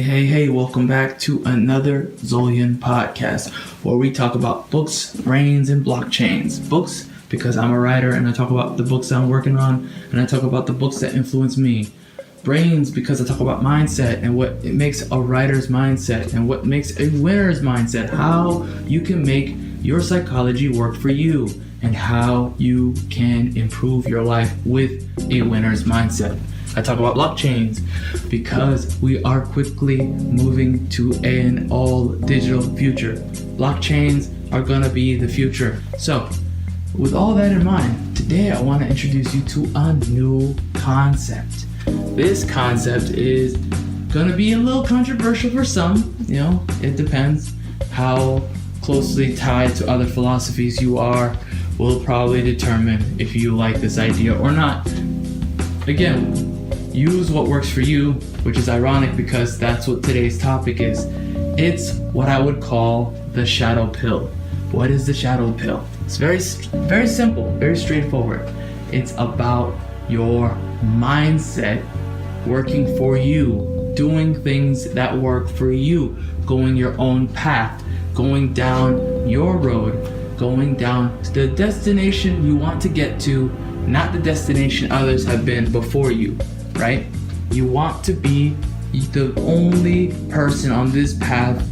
Hey, welcome back to another ZolYin Podcast, where we talk about books, brains, and blockchains. Books, because I'm a writer and I talk about the books that I'm working on, and I talk about the books that influence me. Brains, because I talk about mindset and what it makes a writer's mindset and what makes a winner's mindset, how you can make your psychology work for you and how you can improve your life with a winner's mindset. I talk about blockchains because we are quickly moving to an all digital future. Blockchains are gonna be the future. So with all that in mind, today I want to introduce you to a new concept. This concept is gonna be a little controversial for some. It depends how closely tied to other philosophies you are will probably determine if you like this idea or not. Again, use what works for you, which is ironic because that's what today's topic is. It's what I would call the ShadowPill. What is the ShadowPill? It's very simple, very straightforward. It's about your mindset working for you, doing things that work for you, going your own path, going down your road, going down to the destination you want to get to, not the destination others have been before you. Right? You want to be the only person on this path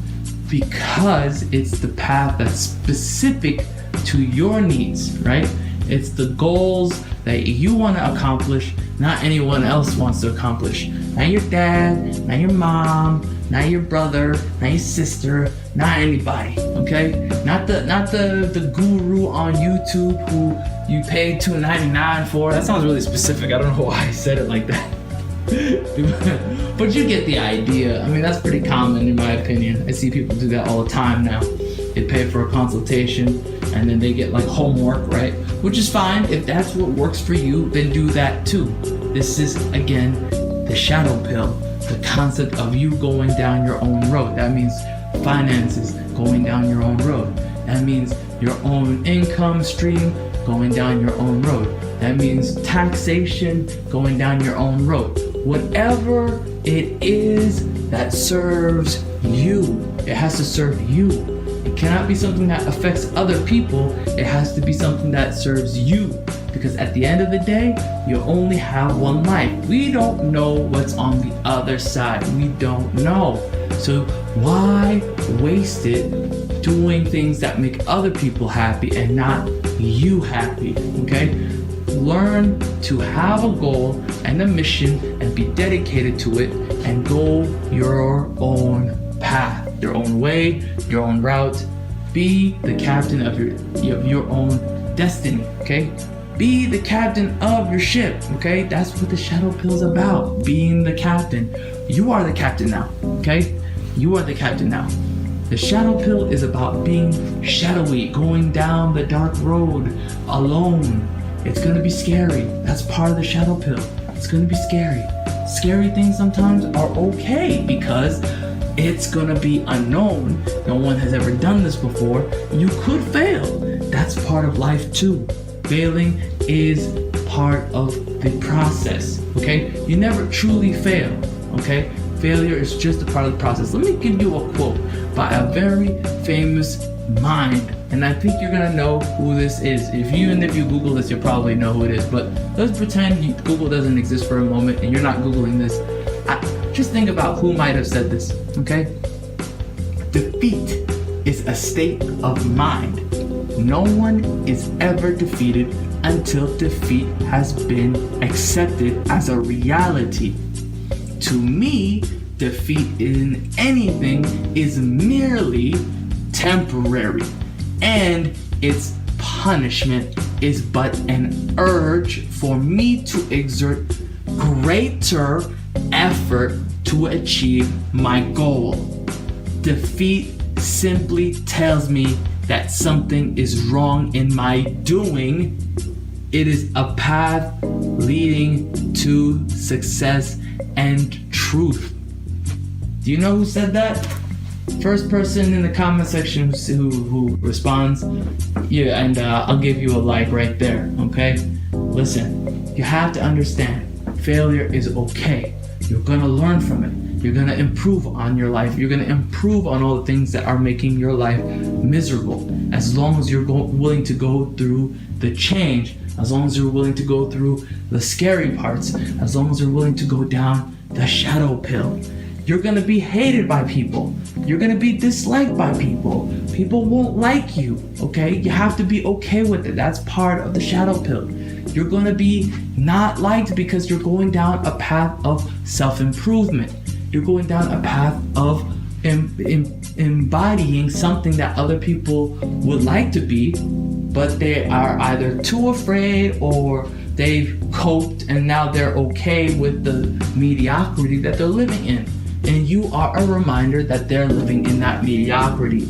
because it's the path that's specific to your needs, right? It's the goals that you want to accomplish, not anyone else wants to accomplish. Not your dad, not your mom, not your brother, not your sister, not anybody, okay? Not the guru on YouTube who you pay $2.99 for. That sounds really specific. I don't know why I said it like that. But you get the idea. I mean, that's pretty common in my opinion. I see people do that all the time now. They pay for a consultation and then they get like homework, right? Which is fine. If that's what works for you, then do that too. This is, again, the ShadowPill, the concept of you going down your own road. That means finances, going down your own road. That means your own income stream, going down your own road. That means taxation, going down your own road. Whatever it is that serves you, it has to serve you. It cannot be something that affects other people. It has to be something that serves you. Because at the end of the day, you only have one life. We don't know what's on the other side. We don't know. So why waste it doing things that make other people happy and not you happy, okay? Learn to have a goal and a mission and be dedicated to it and go your own path, your own way, your own route. Be the captain of your own destiny, okay? Be the captain of your ship, okay? That's what the ShadowPill is about, being the captain. You are the captain now, okay? You are the captain now. The ShadowPill is about being shadowy, going down the dark road alone. It's gonna be scary. That's part of the ShadowPill. It's gonna be scary. Scary things sometimes are okay because it's gonna be unknown. No one has ever done this before. You could fail. That's part of life too. Failing is part of the process, okay? You never truly fail, okay? Failure is just a part of the process. Let me give you a quote by a very famous mind, and I think you're gonna know who this is. If you Google this, you'll probably know who it is, but let's pretend Google doesn't exist for a moment and you're not Googling this. Just think about who might have said this, okay? Defeat is a state of mind. No one is ever defeated until defeat has been accepted as a reality. To me, defeat in anything is merely temporary, and its punishment is but an urge for me to exert greater effort to achieve my goal. Defeat simply tells me that something is wrong in my doing. It is a path leading to success and truth. Do you know who said that? First person in the comment section who responds, yeah, and I'll give you a like right there, okay? Listen, you have to understand, failure is okay. You're gonna learn from it. You're going to improve on your life. You're going to improve on all the things that are making your life miserable. As long as you're willing to go through the change, as long as you're willing to go through the scary parts, as long as you're willing to go down the shadow pill. You're going to be hated by people. You're going to be disliked by people. People won't like you, okay? You have to be okay with it. That's part of the shadow pill. You're going to be not liked because you're going down a path of self-improvement. You're going down a path of embodying something that other people would like to be, but they are either too afraid or they've coped and now they're okay with the mediocrity that they're living in. And you are a reminder that they're living in that mediocrity.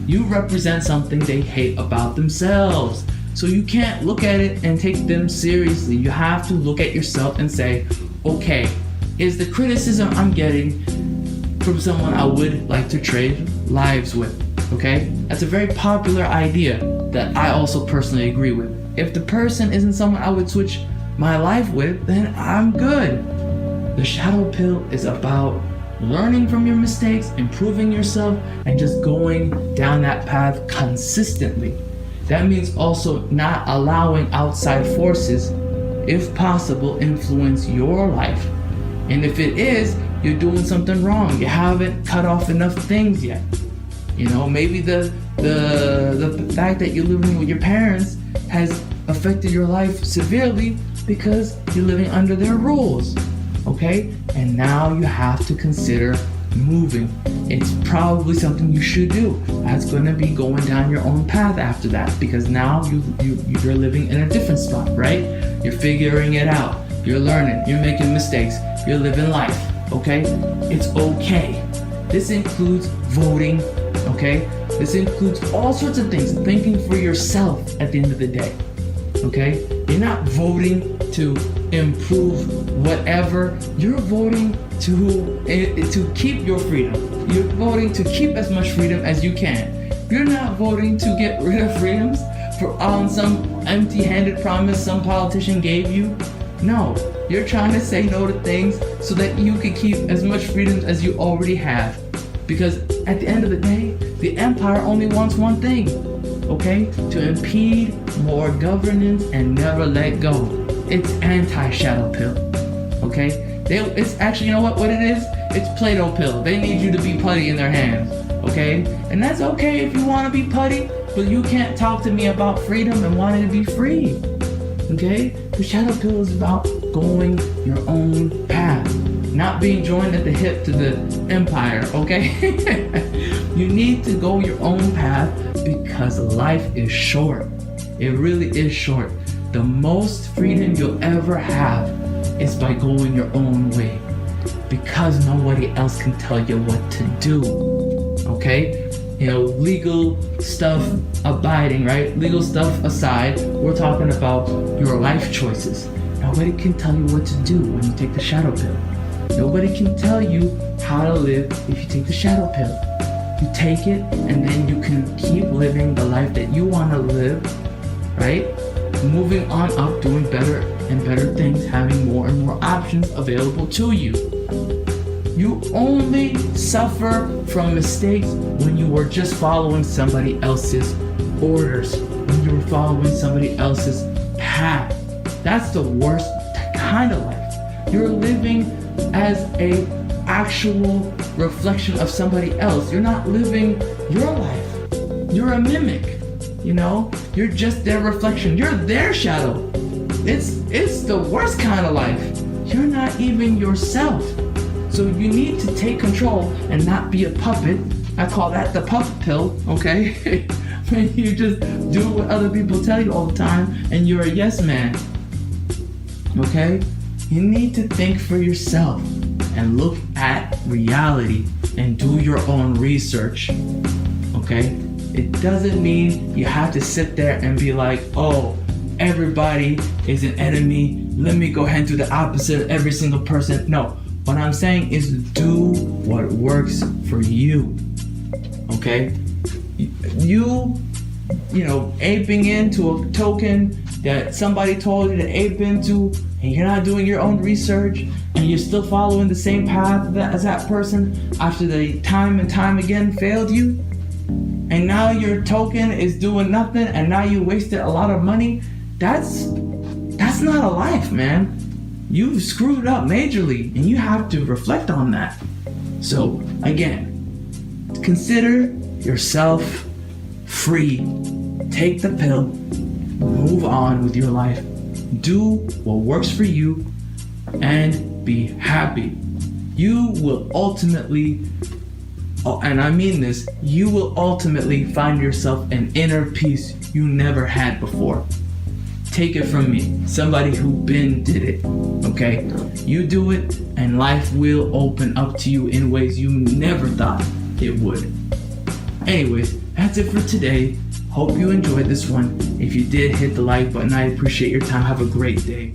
You represent something they hate about themselves. So you can't look at it and take them seriously. You have to look at yourself and say, okay, is the criticism I'm getting from someone I would like to trade lives with? Okay? That's a very popular idea that I also personally agree with. If the person isn't someone I would switch my life with, then I'm good. The shadow pill is about learning from your mistakes, improving yourself, and just going down that path consistently. That means also not allowing outside forces, if possible, influence your life. And if it is, you're doing something wrong. You haven't cut off enough things yet. You know, maybe the fact that you're living with your parents has affected your life severely because you're living under their rules. Okay? And now you have to consider moving. It's probably something you should do. That's going to be going down your own path after that, because now you're living in a different spot, right? You're figuring it out. You're learning. You're making mistakes. You're living life. Okay? It's okay. This includes voting. Okay? This includes all sorts of things. Thinking for yourself at the end of the day. Okay? You're not voting to improve whatever. You're voting to keep your freedom. You're voting to keep as much freedom as you can. You're not voting to get rid of freedoms on some empty-handed promise some politician gave you. No, you're trying to say no to things so that you can keep as much freedom as you already have. Because at the end of the day, the empire only wants one thing, okay? To impede more governance and never let go. It's anti-shadow pill, okay? It's actually, you know what it is? It's Play-Doh pill. They need you to be putty in their hands, okay? And that's okay if you want to be putty, but you can't talk to me about freedom and wanting to be free, okay? The shadow pill is about going your own path, not being joined at the hip to the empire, okay? You need to go your own path because life is short. It really is short. The most freedom you'll ever have is by going your own way, because nobody else can tell you what to do, okay? You know, legal stuff abiding, right? Legal stuff aside, we're talking about your life choices. Nobody can tell you what to do when you take the shadow pill. Nobody can tell you how to live if you take the shadow pill. You take it and then you can keep living the life that you want to live, right? Moving on up, doing better and better things, having more and more options available to you. You only suffer from mistakes when you were just following somebody else's orders, when you were following somebody else's path. That's the worst kind of life. You're living as a actual reflection of somebody else. You're not living your life. You're a mimic, you know? You're just their reflection. You're their shadow. It's the worst kind of life. You're not even yourself. So you need to take control and not be a puppet. I call that the puppet pill, okay? When you just do what other people tell you all the time and you're a yes man, okay? You need to think for yourself and look at reality and do your own research, okay? It doesn't mean you have to sit there and be like, oh, everybody is an enemy. Let me go ahead and do the opposite of every single person. No, what I'm saying is do what works for you, okay? You know, aping into a token that somebody told you to ape into, and you're not doing your own research, and you're still following the same path as that person after they time and time again failed you, and now your token is doing nothing, and now you wasted a lot of money, that's not a life, man. You've screwed up majorly, and you have to reflect on that. So again, consider yourself free. Take the pill, move on with your life, do what works for you, and be happy. You will ultimately, and I mean this, you will ultimately find yourself an inner peace you never had before. Take it from me, somebody who did it, okay? You do it, and life will open up to you in ways you never thought it would. Anyways, that's it for today. Hope you enjoyed this one. If you did, hit the like button. I appreciate your time. Have a great day.